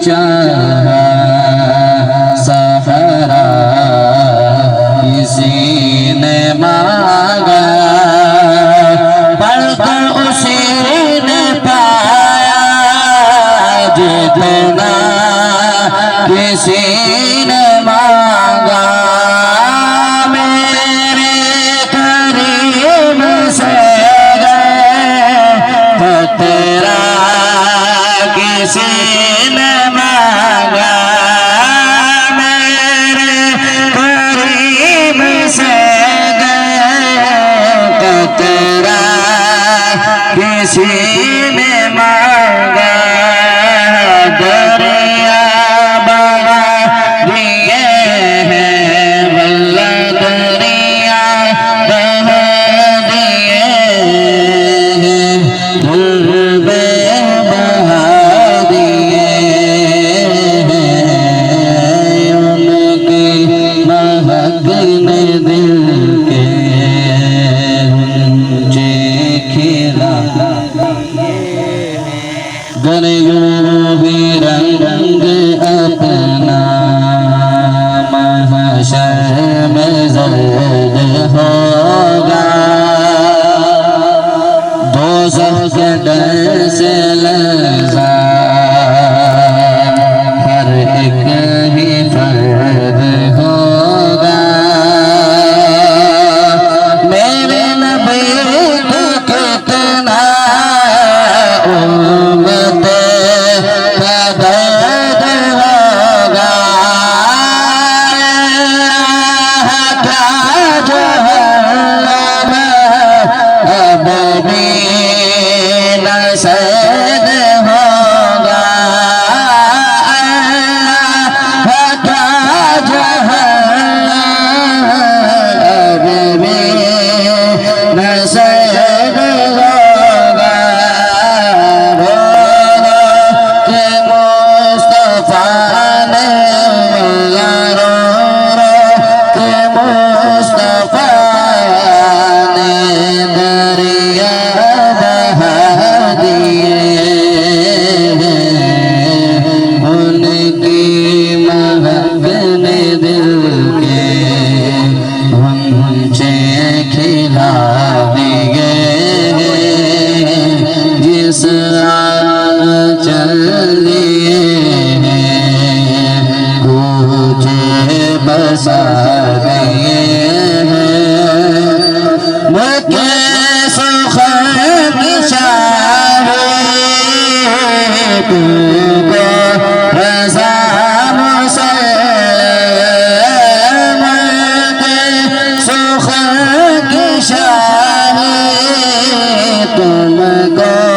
चाहा सहारा किसी ने मांगा पढ़कर उसी ने पाया जितना किसी ने मांगा मेरे करीम से गए तो तेरा किसी ने मांगा मेरे करीम से गए तो तेरा किसी ने मांगा दरिया बहा दिए हैं वल्ला दरिया बहा दिए हैं दुर्बे बहा दिए हैं उनकी महक ने दिल के मुझे खिला गरगू रंग अपना महशर में ज़र्द होगा दोज़ख के डर से लर्ज़ा हर एक ही फर्द होगा मेरे नबी को कितना उम्मत का दर्द होगा क्या जहन्नम अब भी न सद होगा क्या जहन्नम अब भी न सद होगा खिला दिए जिस चल दिए मुझे बसा दिए मुझे सुखन शाही तुमको रज़ा तुमको